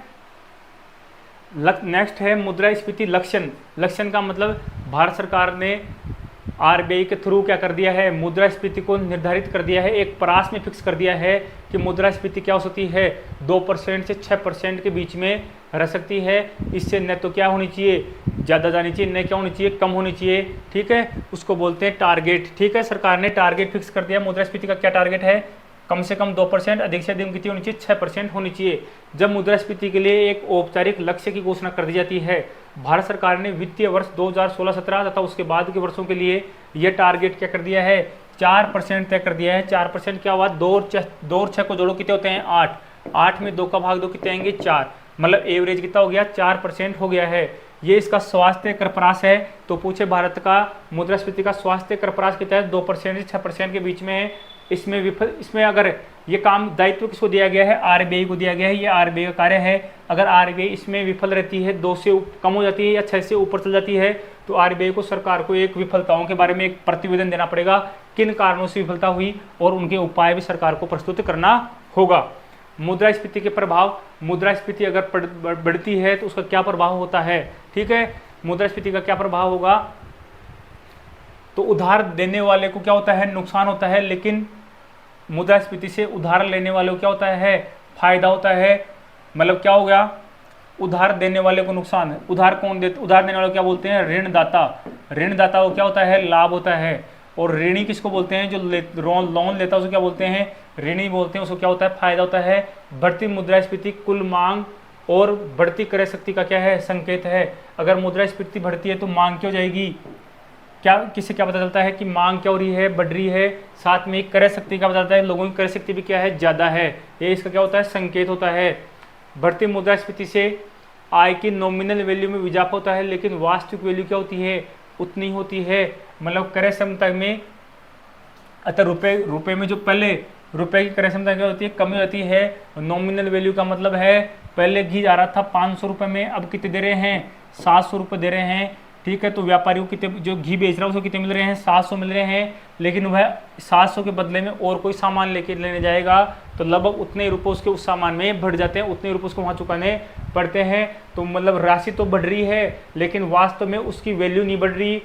नेक्स्ट है मुद्रास्फीति लक्षण। लक्षण का मतलब भारत सरकार ने आरबीआई के थ्रू क्या कर दिया है, मुद्रास्फीति को निर्धारित कर दिया है, एक परास में फिक्स कर दिया है कि मुद्रास्फीति क्या हो सकती है, 2% से 6% के बीच में रह सकती है। इससे न तो क्या होनी चाहिए, ज़्यादा जानी चाहिए, न क्या होनी चाहिए, कम होनी चाहिए। ठीक है, उसको बोलते हैं टारगेट। ठीक है, सरकार ने टारगेट फिक्स कर दिया। मुद्रास्फीति का क्या टारगेट है, कम से कम 2%, अधिक से अधिक कितनी होनी चाहिए, 6% होनी चाहिए। जब मुद्रास्फीति के लिए एक औपचारिक लक्ष्य की घोषणा कर दी जाती है, भारत सरकार ने वित्तीय वर्ष 2016-17 तथा उसके बाद के वर्षों के लिए यह टारगेट क्या कर दिया है, 4% तय कर दिया है। 4% क्या हुआ, 2 और 6 को जोड़ो कितने होते हैं, 8, 8 में 2 का भाग 2 कितने आएंगे, 4, मतलब एवरेज कितना हो गया, 4% हो गया है। ये इसका स्वास्थ्य करपरास है। तो पूछे भारत का मुद्रास्फीति का स्वास्थ्य करपरास के तहत 2% से 6% के बीच में है। इसमें अगर ये काम दायित्व किसको दिया गया है, आरबीआई को दिया गया है, ये आरबीआई का कार्य है। अगर आरबीआई इसमें विफल रहती है, 2 से कम हो जाती है या 6 से ऊपर चल जाती है, तो आरबीआई को, सरकार को एक विफलताओं के बारे में एक प्रतिवेदन देना पड़ेगा, किन कारणों से विफलता हुई और उनके उपाय भी सरकार को प्रस्तुत करना होगा। मुद्रास्फीति के प्रभाव, मुद्रास्फीति अगर बढ़ती है तो उसका क्या प्रभाव होता है, ठीक है। मुद्रास्फीति का क्या प्रभाव होगा, तो उधार देने वाले को क्या होता है, नुकसान होता है, लेकिन मुद्रास्फीति से उधार लेने वाले को क्या होता है, फायदा होता है। मतलब क्या हो गया, उधार देने वाले को नुकसान है। उधार कौन देता, उधार देने वाले को क्या बोलते हैं, ऋणदाता। ऋणदाता को क्या होता है, लाभ होता है। और ऋणी किसको बोलते हैं, जो लोन लेता है उसको क्या बोलते हैं, ऋणी बोलते हैं। उसको क्या होता है, फायदा होता है। बढ़ती मुद्रास्फीति कुल मांग और बढ़ती क्रय शक्ति का क्या है, संकेत है। अगर मुद्रास्फीति बढ़ती है तो मांग क्यों जाएगी, क्या किससे क्या पता चलता है कि मांग क्या हो रही है, बढ़ रही है। साथ में क्रय शक्ति का पता चलता है, लोगों की क्रय शक्ति भी क्या है, ज़्यादा है। ये इसका क्या होता है, संकेत होता है। बढ़ती मुद्रास्फीति से आय की नॉमिनल वैल्यू में इजाफा होता है, लेकिन वास्तविक वैल्यू क्या होती है, उतनी होती है। मतलब क्रय क्षमता में, अतः रुपए में जो पहले रुपए की क्रय क्षमता क्या होती है, कमी होती है। नॉमिनल वैल्यू का मतलब है पहले घी जा रहा था 500 रुपये में, अब कितने दे रहे हैं, 700 रुपये दे रहे हैं, ठीक है। तो व्यापारी को कितने, जो घी बेच रहा है उसको कितने मिल रहे हैं, 700 मिल रहे हैं, लेकिन वह 700 के बदले में और कोई सामान लेने जाएगा तो लगभग उतने रुपये उसके उस सामान में बढ़ जाते हैं, उतने रुपये उसको वहाँ चुकाने पड़ते हैं। तो मतलब राशि तो बढ़ रही है, लेकिन वास्तव में उसकी वैल्यू नहीं बढ़ रही।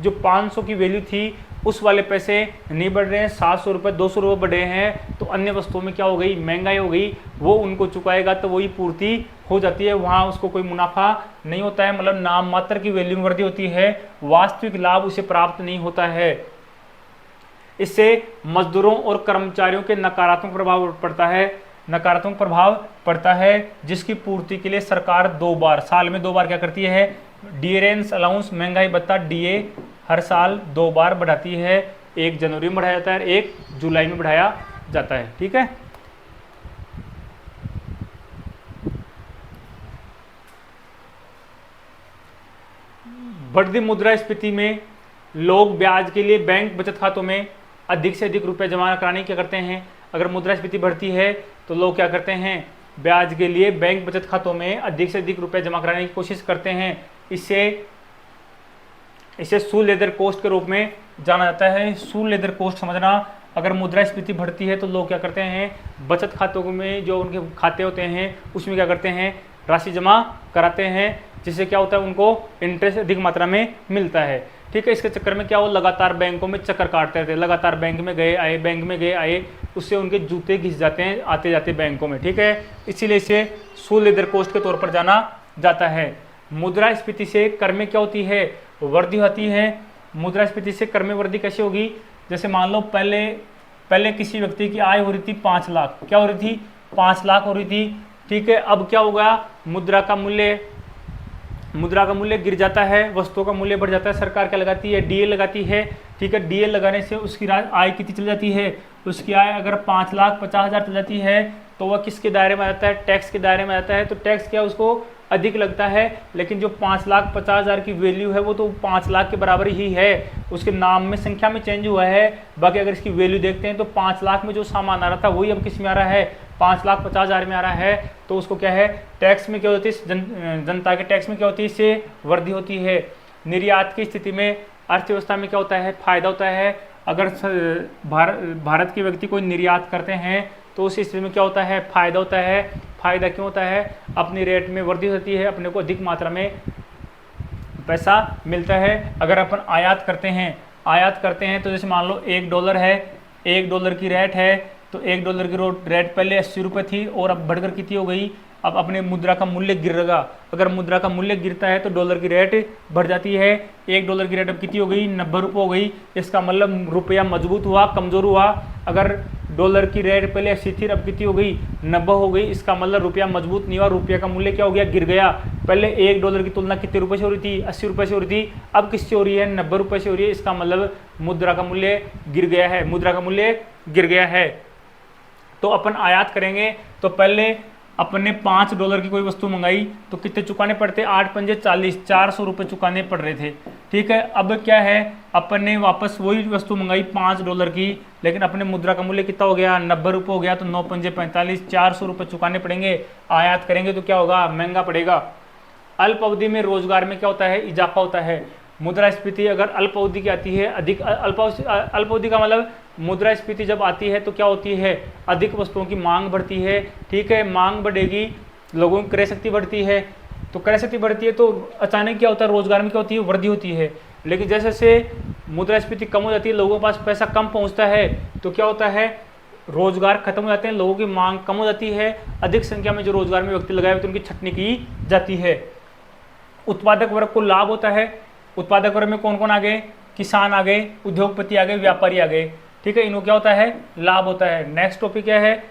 जो 500 की वैल्यू थी उस वाले पैसे नहीं बढ़ रहे हैं, 700 रुपये 200 रुपये बढ़े हैं। तो अन्य वस्तुओं में क्या हो गई, महंगाई हो गई, वो उनको चुकाएगा तो वही पूर्ति हो जाती है, वहाँ उसको कोई मुनाफा नहीं होता है। मतलब नाम मात्र की वैल्यू में वृद्धि होती है, वास्तविक लाभ उसे प्राप्त नहीं होता है। इससे मजदूरों और कर्मचारियों के नकारात्मक प्रभाव पड़ता है, नकारात्मक प्रभाव पड़ता है, जिसकी पूर्ति के लिए सरकार साल में 2 बार क्या करती है, डियरेंस अलाउंस, महंगाई भत्ता डीए हर साल 2 बार बढ़ाती है। 1 जनवरी में बढ़ाया जाता है, 1 जुलाई में बढ़ाया जाता है, ठीक है। बढ़ती मुद्रास्फीति में लोग ब्याज के लिए बैंक बचत खातों में अधिक से अधिक रुपए जमा कराने क्या करते हैं। अगर मुद्रास्फीति बढ़ती है तो लोग क्या करते हैं, ब्याज के लिए बैंक बचत खातों में अधिक से अधिक रुपए जमा कराने की कोशिश करते हैं। इसे सू लेदर कोस्ट के रूप में जाना जाता है। सू लेदर कोस्ट समझना, अगर मुद्रास्फीति बढ़ती है तो लोग क्या करते हैं, बचत खातों में जो उनके खाते होते हैं उसमें क्या करते हैं, राशि जमा कराते हैं, जिससे क्या होता है, उनको इंटरेस्ट अधिक मात्रा में मिलता है, ठीक है। इसके चक्कर में क्या, वो लगातार बैंकों में चक्कर काटते रहते हैं, लगातार बैंक में गए आए, उससे उनके जूते घिस जाते हैं आते जाते बैंकों में, ठीक है। इसीलिए इसे सू लेदर कोस्ट के तौर पर जाना जाता है। मुद्रास्फीति से कर में क्या होती है, वृद्धि होती है। मुद्रास्फीति से कर में वृद्धि कैसे होगी, जैसे मान लो पहले किसी व्यक्ति की आय हो रही थी 5 लाख, क्या हो रही थी, 5 लाख हो रही थी, ठीक है। अब क्या होगा, मुद्रा का मूल्य गिर जाता है, वस्तुओं का मूल्य बढ़ जाता है। सरकार क्या लगाती है, डीए लगाती है, ठीक है। डीए लगाने से उसकी आय कितनी चल जाती है, उसकी आय अगर 5,50,000 चल जाती है तो वह किसके दायरे में आता है, टैक्स के दायरे में आता है। तो टैक्स क्या उसको अधिक लगता है, लेकिन जो 5,50,000 की वैल्यू है वो तो 5 लाख के बराबर ही है, उसके नाम में संख्या में चेंज हुआ है। बाकी अगर इसकी वैल्यू देखते हैं तो 5 लाख में जो सामान आ रहा था वही अब किस में आ रहा है, 5,50,000 में आ रहा है। तो उसको क्या है, टैक्स में क्या होती है, जनता के टैक्स में क्या होती है, इससे वृद्धि होती है। निर्यात की स्थिति में अर्थव्यवस्था में क्या होता है, फायदा होता है। अगर भारत के व्यक्ति कोई निर्यात करते हैं तो उस स्थिति में क्या होता है, फायदा होता है। फायदा क्यों होता है, अपनी रेट में वृद्धि होती है, अपने को अधिक मात्रा में पैसा मिलता है। अगर अपन आयात करते हैं तो जैसे मान लो $1 है, $1 की रेट है, तो $1 की रेट पहले 80 रुपये थी और अब बढ़कर कितनी हो गई, अब अपने मुद्रा का मूल्य गिरेगा। अगर मुद्रा का मूल्य गिरता है तो डॉलर की रेट बढ़ जाती है। $1 की रेट अब कितनी हो गई, 90 रुपये हो गई। इसका मतलब रुपया मजबूत हुआ, कमज़ोर हुआ। अगर डॉलर की रेट पहले 80 थी, अब कितनी हो गई, 90 हो गई। इसका मतलब रुपया मजबूत नहीं हुआ, रुपया का मूल्य क्या हो गया, गिर गया। पहले $1 की तुलना कितने रुपये से हो रही थी, 80 रुपये से हो रही थी, अब किससे हो रही है, 90 रुपये से हो रही है। इसका मतलब मुद्रा का मूल्य गिर गया है, मुद्रा का मूल्य गिर गया है। तो अपन आयात करेंगे तो पहले अपने $5 की कोई वस्तु मंगाई तो कितने चुकाने पड़ते, 8 पंजे 40, 400 रुपये चुकाने पड़ रहे थे, ठीक है। अब क्या है, अपन ने वापस वही वस्तु मंगाई $5 की, लेकिन अपने मुद्रा का मूल्य कितना हो गया, 90 रुपये हो गया। तो 9 पंजे 45, 400 रुपये चुकाने पड़ेंगे। आयात करेंगे तो क्या होगा, महंगा पड़ेगा। अल्प अवधि में रोजगार में क्या होता है, इजाफा होता है। मुद्रास्फीति अगर अल्प अवधि की आती है, अल्प अवधि का मतलब मुद्रास्फीति जब आती है तो क्या होती है, अधिक वस्तुओं की मांग बढ़ती है, ठीक है, मांग बढ़ेगी, लोगों की क्रय शक्ति बढ़ती है, तो क्रय शक्ति बढ़ती है तो अचानक क्या होता है, रोजगार में क्या होती है, वृद्धि होती है। लेकिन जैसे जैसे मुद्रास्फीति कम हो जाती है, लोगों के पास पैसा कम पहुंचता है, तो क्या होता है, रोजगार खत्म हो जाते हैं, लोगों की मांग कम हो जाती है, अधिक संख्या में जो रोजगार में व्यक्ति लगाए हुए थे उनकी छटनी की जाती है। उत्पादक वर्ग को लाभ होता है। उत्पादक वर्ग में कौन कौन आ गए, किसान आ गए, उद्योगपति आ गए, व्यापारी आ गए, ठीक है, इनको क्या होता है, लाभ होता है। नेक्स्ट टॉपिक क्या है,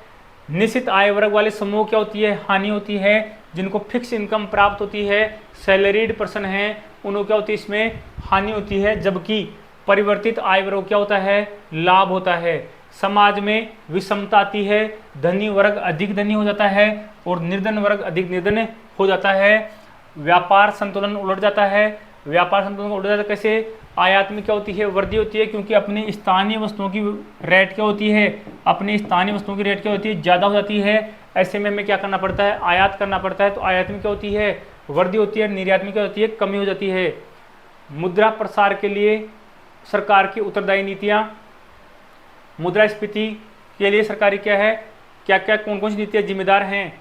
निश्चित आय वर्ग वाले समूह क्या होती है, हानि होती है। जिनको फिक्स इनकम प्राप्त होती है, सैलरीड पर्सन है, उनको क्या होती है, इसमें हानि होती है। जबकि परिवर्तित आय वर्ग क्या होता है, लाभ होता है। समाज में विषमता आती है, धनी वर्ग अधिक धनी हो जाता है और निर्धन वर्ग अधिक निर्धन हो जाता है। व्यापार संतुलन उलट जाता है। व्यापार संतुलन उलट जाता है कैसे, आयात में क्या होती है, वृद्धि होती है, क्योंकि अपनी स्थानीय वस्तुओं की रेट क्या होती है, अपनी स्थानीय वस्तुओं की रेट क्या होती है, ज़्यादा हो जाती है। ऐसे में हमें क्या करना पड़ता है, आयात करना पड़ता है, तो आयात में क्या होती है, वृद्धि होती है, निर्यात में क्या होती है, कमी हो जाती है। मुद्रा प्रसार के लिए सरकार की उत्तरदायी नीतियाँ, मुद्रास्फीति के लिए सरकारी क्या है, क्या क्या कौन कौन सी नीतियाँ जिम्मेदार हैं।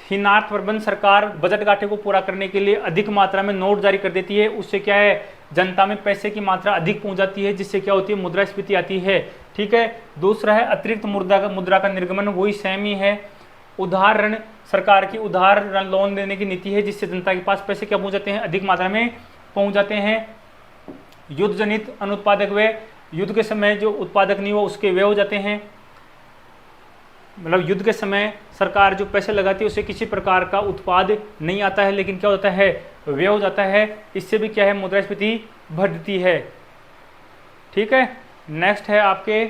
हीनार्थ प्रबंध, सरकार बजट घाटे को पूरा करने के लिए अधिक मात्रा में नोट जारी कर देती है, उससे क्या है, जनता में पैसे की मात्रा अधिक पहुंच जाती है, जिससे क्या होती है, मुद्रास्फीति आती है, ठीक है। दूसरा है अतिरिक्त मुद्रा का निर्गमन, वही सेम ही है। उधार ऋण, सरकार की उधार लोन देने की नीति है, जिससे जनता के पास पैसे क्या पहुंच जाते हैं, अधिक मात्रा में पहुंच जाते हैं। युद्ध जनित अनुत्पादक व्यय, युद्ध के समय जो उत्पादक नहीं हुआ उसके व्यय हो जाते हैं। मतलब युद्ध के समय सरकार जो पैसे लगाती है उससे किसी प्रकार का उत्पाद नहीं आता है, लेकिन क्या होता है, व्यय हो जाता है। इससे भी क्या है, मुद्रास्फीति बढ़ती है, ठीक है। नेक्स्ट है आपके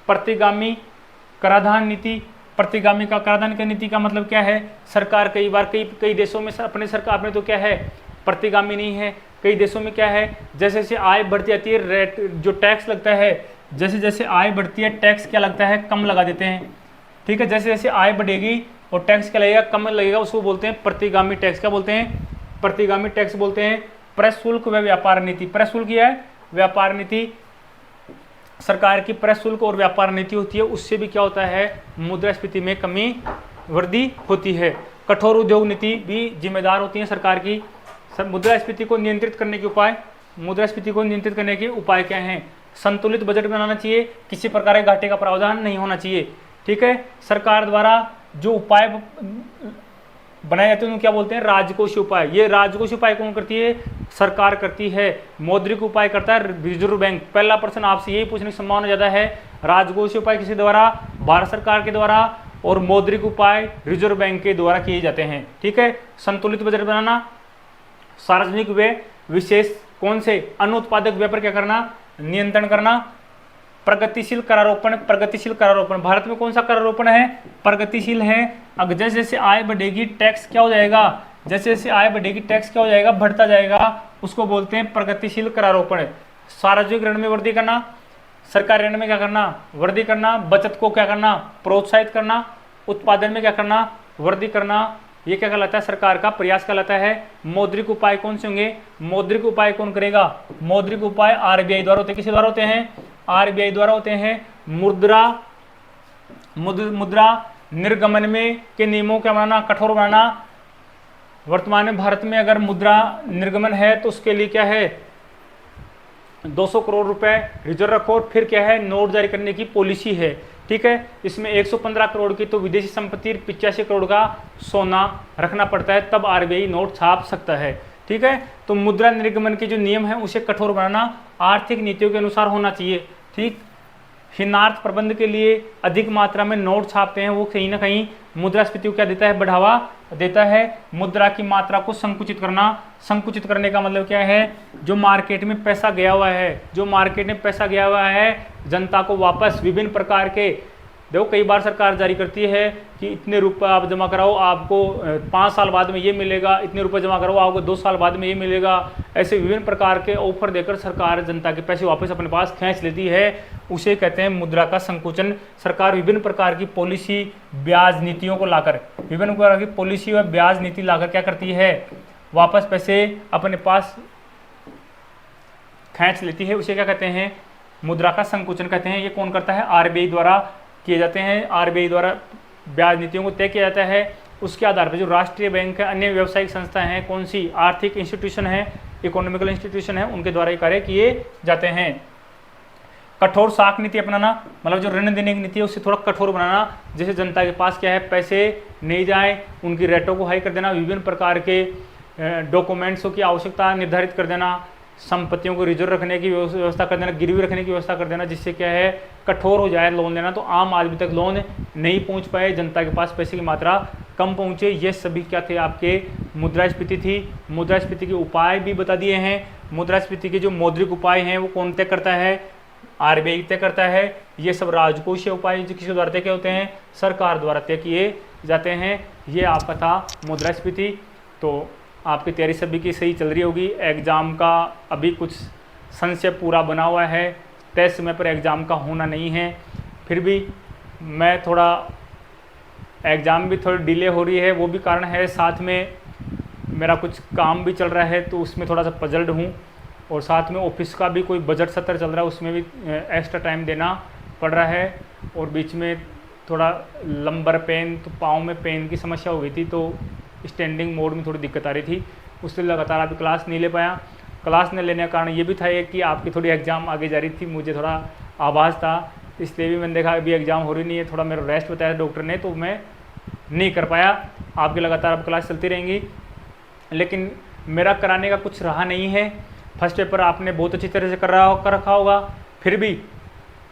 प्रतिगामी कराधान नीति। प्रतिगामी का कराधान की नीति का मतलब क्या है, सरकार कई बार कई देशों में अपने सरकार में तो क्या है, प्रतिगामी नहीं है। कई देशों में क्या है, जैसे जैसे आय बढ़ती जाती है, रेट जो टैक्स लगता है, जैसे जैसे आय बढ़ती है टैक्स क्या लगता है, कम लगा देते हैं, ठीक है। जैसे जैसे आय बढ़ेगी और टैक्स क्या लगेगा, कम लगेगा, उसको बोलते हैं प्रतिगामी टैक्स। क्या बोलते हैं, प्रतिगामी टैक्स बोलते हैं। प्रशुल्क व व्यापार नीति, प्रशुल्क है व्यापार नीति, सरकार की प्रशुल्क और व्यापार नीति होती है, उससे भी क्या होता है, मुद्रास्फीति में कमी वृद्धि होती है। कठोर उद्योग नीति भी जिम्मेदार होती है सरकार की। मुद्रास्फीति को नियंत्रित करने के उपाय, मुद्रास्फीति को नियंत्रित करने के उपाय क्या हैं, संतुलित बजट बनाना चाहिए, किसी प्रकार के घाटे का प्रावधान नहीं होना चाहिए, ठीक है। सरकार द्वारा जो उपाय बनाए जाते हैं उनको क्या बोलते हैं, राजकोषीय उपाय। ये राजकोषीय उपाय कौन करती है, सरकार करती है। मौद्रिक उपाय करता है रिजर्व बैंक। पहला प्रश्न आपसे यही पूछने की संभावना ज़्यादा है, राजकोषीय उपाय किसी द्वारा, भारत सरकार के द्वारा, और मौद्रिक उपाय रिजर्व बैंक के द्वारा किए जाते हैं, ठीक है। संतुलित बजट बनाना, सार्वजनिक व्यय विशेष कौन से, अनुत्पादक व्यय पर क्या करना, नियंत्रण करना। प्रगतिशील करारोपण, प्रगतिशील करारोपण भारत में कौन सा करारोपण है, प्रगतिशील है। अगर जैसे जैसे आय बढ़ेगी टैक्स क्या हो जाएगा, जैसे जैसे आय बढ़ेगी टैक्स क्या हो जाएगा, बढ़ता जाएगा, उसको बोलते हैं प्रगतिशील करारोपण। सार्वजनिक ऋण में वृद्धि करना, सरकारी ऋण में क्या करना, वृद्धि करना। बचत को क्या करना, प्रोत्साहित करना। उत्पादन में क्या करना, वृद्धि करना। ये क्या कहलाता है, सरकार का प्रयास कहलाता है। मौद्रिक उपाय कौन से होंगे, मौद्रिक उपाय कौन करेगा, मौद्रिक उपाय आरबीआई द्वारा होते हैं। किसके द्वारा होते हैं, आरबीआई द्वारा होते हैं। मुद्रा निर्गमन में के नियमों का बनाना, कठोर बनाना। वर्तमान में भारत में अगर मुद्रा निर्गमन है तो उसके लिए क्या है, 200 करोड़ रुपए रिजर्व रखो, और फिर क्या है, नोट जारी करने की पॉलिसी है, ठीक है। इसमें 115 करोड़ की तो विदेशी संपत्ति, 85 करोड़ का सोना रखना पड़ता है, तब आरबीआई नोट छाप सकता है, ठीक है। तो मुद्रा निर्गमन के जो नियम है उसे कठोर बनाना आर्थिक नीतियों के अनुसार होना चाहिए, ठीक। हीनार्थ प्रबंध के लिए अधिक मात्रा में नोट छापते हैं, वो कहीं ना कहीं मुद्रास्फीति को क्या देता है, बढ़ावा देता है। मुद्रा की मात्रा को संकुचित करना, संकुचित करने का मतलब क्या है, जो मार्केट में पैसा गया हुआ है, जो मार्केट में पैसा गया हुआ है, जनता को वापस विभिन्न प्रकार के, देखो कई बार सरकार जारी करती है कि इतने रुपए आप जमा कराओ, आपको 5 साल बाद में ये मिलेगा, इतने रुपए जमा कराओ आपको 2 साल बाद में ये मिलेगा। ऐसे विभिन्न प्रकार के ऑफर देकर सरकार जनता के पैसे वापस अपने पास खींच लेती है, उसे कहते हैं मुद्रा का संकुचन। सरकार विभिन्न प्रकार की पॉलिसी, ब्याज नीतियों को लाकर, विभिन्न प्रकार की पॉलिसी व ब्याज नीति लाकर क्या करती है, वापस पैसे अपने पास खींच लेती है उसे क्या कहते हैं, मुद्रा का संकुचन कहते हैं। ये कौन करता है, आरबीआई द्वारा किए जाते हैं। आरबीआई द्वारा ब्याज नीतियों को तय किया जाता है। उसके आधार पर जो राष्ट्रीय बैंक है, अन्य व्यावसायिक संस्थाएं हैं, कौन सी आर्थिक इंस्टीट्यूशन है, इकोनॉमिकल इंस्टीट्यूशन है, उनके द्वारा ये कार्य किए जाते हैं। कठोर साख नीति अपनाना, मतलब जो ऋण देने की नीति है उससे थोड़ा कठोर बनाना, जैसे जनता के पास क्या है पैसे नहीं जाए, उनकी रेटों को हाई कर देना, विभिन्न प्रकार के डॉक्यूमेंट्सों की आवश्यकता निर्धारित कर देना, संपत्तियों को रिजर्व रखने की व्यवस्था कर देना, गिरवी रखने की व्यवस्था कर देना, जिससे क्या है कठोर हो जाए लोन लेना, तो आम आदमी तक लोन नहीं पहुंच पाए, जनता के पास पैसे की मात्रा कम पहुंचे। ये सभी क्या थे, आपके मुद्रास्फीति थी। मुद्रास्फीति के उपाय भी बता दिए हैं। मुद्रास्फीति के जो मौद्रिक उपाय हैं वो कौन तय करता है, आरबीआई तय करता है। ये सब राजकोषीय उपाय जो किसी द्वारा तय किए होते हैं, सरकार द्वारा तय किए जाते हैं। ये आपका था मुद्रास्फीति। तो आपकी तैयारी सभी की सही चल रही होगी। एग्ज़ाम का अभी कुछ संशय पूरा बना हुआ है, तय समय पर एग्ज़ाम का होना नहीं है। फिर भी मैं थोड़ा एग्ज़ाम भी थोड़ी डिले हो रही है, वो भी कारण है, साथ में मेरा कुछ काम भी चल रहा है तो उसमें थोड़ा सा पजल्ड हूँ, और साथ में ऑफिस का भी कोई बजट सत्र चल रहा है, उसमें भी एक्स्ट्रा टाइम देना पड़ रहा है। और बीच में थोड़ा लंबर पेन, तो पाँव में पेन की समस्या हो गई थी, तो स्टैंडिंग मोड में थोड़ी दिक्कत आ रही थी, उससे लगातार अभी क्लास नहीं ले पाया। क्लास न लेने का कारण ये भी था कि आपकी थोड़ी एग्ज़ाम आगे जा रही थी, मुझे थोड़ा आभास था, इसलिए भी मैंने देखा अभी एग्ज़ाम हो रही नहीं है, थोड़ा मेरा रेस्ट बताया डॉक्टर ने, तो मैं नहीं कर पाया। आपकी लगातार अब क्लास चलती रहेंगी, लेकिन मेरा कराने का कुछ रहा नहीं है। फर्स्ट पेपर आपने बहुत अच्छी तरह से कर रखा होगा। फिर भी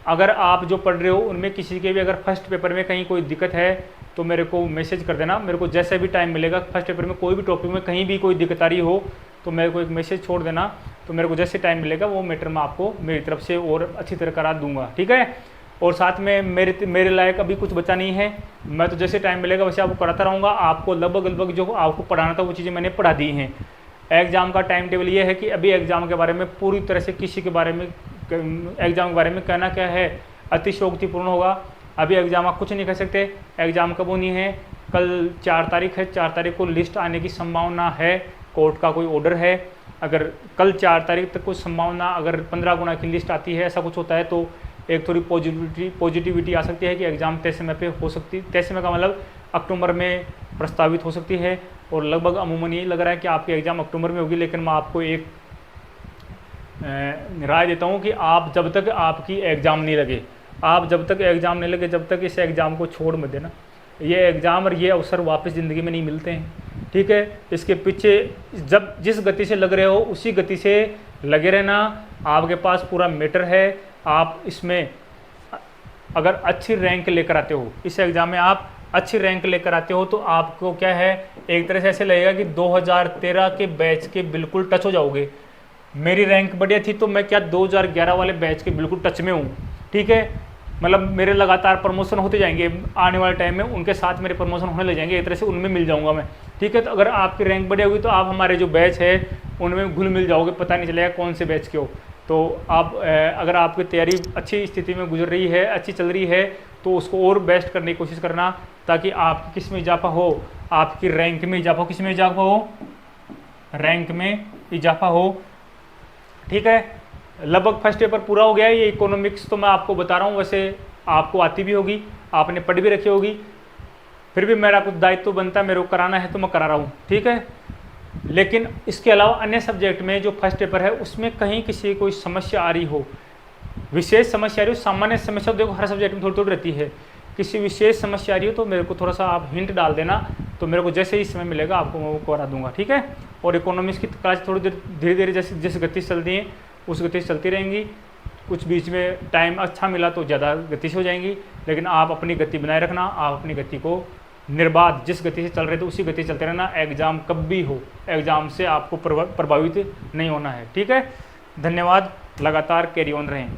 अगर आप जो पढ़ रहे हो उनमें किसी के भी अगर फर्स्ट पेपर में कहीं कोई दिक्कत है तो मेरे को मैसेज कर देना। मेरे को जैसे भी टाइम मिलेगा, फर्स्ट पेपर में कोई भी टॉपिक में कहीं भी कोई दिक्कत आ रही हो तो मेरे को एक मैसेज छोड़ देना, तो मेरे को जैसे टाइम मिलेगा वो मैटर मैं आपको मेरी तरफ से और अच्छी तरह करा दूंगा, ठीक है। और साथ में मेरे लायक अभी कुछ बचा नहीं है, मैं तो जैसे टाइम मिलेगा वैसे आपको कराता रहूँगा। आपको लगभग जो आपको पढ़ाना था वो चीज़ें मैंने पढ़ा दी हैं। एग्ज़ाम का टाइम टेबल ये है कि अभी एग्ज़ाम के बारे में पूरी तरह से किसी के बारे में एग्ज़ाम के बारे में कहना क्या है अतिशयोक्तिपूर्ण होगा। अभी एग्ज़ाम आप कुछ नहीं कह सकते। एग्ज़ाम कब होनी है, कल 4 तारीख है, 4 तारीख को लिस्ट आने की संभावना है, कोर्ट का कोई ऑर्डर है। अगर कल 4 तारीख तक कुछ संभावना, अगर 15 गुना की लिस्ट आती है, ऐसा कुछ होता है तो एक थोड़ी पॉजिटिविटी आ सकती है कि एग्ज़ाम तय समय पे हो सकती, तय समय का मतलब अक्टूबर में प्रस्तावित हो सकती है। और लगभग अमूमन यही लग रहा है कि आपकी एग्ज़ाम अक्टूबर में होगी। लेकिन मैं आपको एक राय देता हूँ कि आप जब तक आपकी एग्ज़ाम नहीं लगे, आप जब तक एग्ज़ाम नहीं लगे, जब तक इस एग्ज़ाम को छोड़ मत देना। ये एग्ज़ाम और ये अवसर वापस ज़िंदगी में नहीं मिलते हैं, ठीक है। इसके पीछे जब जिस गति से लग रहे हो उसी गति से लगे रहना। आपके पास पूरा मैटर है। आप इसमें अगर अच्छी रैंक लेकर आते हो, इस एग्ज़ाम में आप अच्छी रैंक लेकर आते हो तो आपको क्या है, एक तरह से ऐसे लगेगा कि 2013 के बैच के बिल्कुल टच हो जाओगे। मेरी रैंक बढ़िया थी तो मैं क्या 2011 वाले बैच के बिल्कुल टच में हूँ, ठीक है। मतलब मेरे लगातार प्रमोशन होते जाएंगे आने वाले टाइम में, उनके साथ मेरे प्रमोशन होने लग जाएंगे, एक तरह से उनमें मिल जाऊंगा मैं, ठीक है। तो अगर आपकी रैंक बढ़िया होगी तो आप हमारे जो बैच है उनमें घुल मिल जाओगे, पता नहीं चलेगा कौन से बैच के हो। तो आप अगर आपकी तैयारी अच्छी स्थिति में गुजर रही है, अच्छी चल रही है, तो उसको और बेस्ट करने की कोशिश करना, ताकि आपकी किस में इजाफा हो, आपकी रैंक में इजाफा हो। किस में इजाफा हो, रैंक में इजाफा हो, ठीक है। लगभग फर्स्ट पेपर पूरा हो गया है। ये इकोनॉमिक्स तो मैं आपको बता रहा हूँ, वैसे आपको आती भी होगी, आपने पढ़ भी रखी होगी, फिर भी मेरा कुछ दायित्व बनता है, मेरे को कराना है तो मैं करा रहा हूँ, ठीक है। लेकिन इसके अलावा अन्य सब्जेक्ट में जो फर्स्ट पेपर है उसमें कहीं किसी कोई समस्या आ रही हो, विशेष समस्या आ रही हो, सामान्य समस्या देखो हर सब्जेक्ट में थोड़ी थोड़ी रहती है, किसी विशेष समस्या आ रही हो तो मेरे को थोड़ा सा आप हिंट डाल देना, तो मेरे को जैसे ही समय मिलेगा आपको मैं वो करा दूंगा, ठीक है। और इकोनॉमिक्स की क्लास थोड़ी देर धीरे धीरे जैसे जिस गति से चलती है उस गति से चलती रहेंगी। कुछ बीच में टाइम अच्छा मिला तो ज़्यादा गति से हो जाएंगी, लेकिन आप अपनी गति बनाए रखना, आप अपनी गति को निर्बाध जिस गति से चल रहे थे उसी गति से चलते रहना। एग्ज़ाम कब भी हो, एग्ज़ाम से आपको प्रभावित नहीं होना है, ठीक है। धन्यवाद, लगातार कैरी ऑन रहें।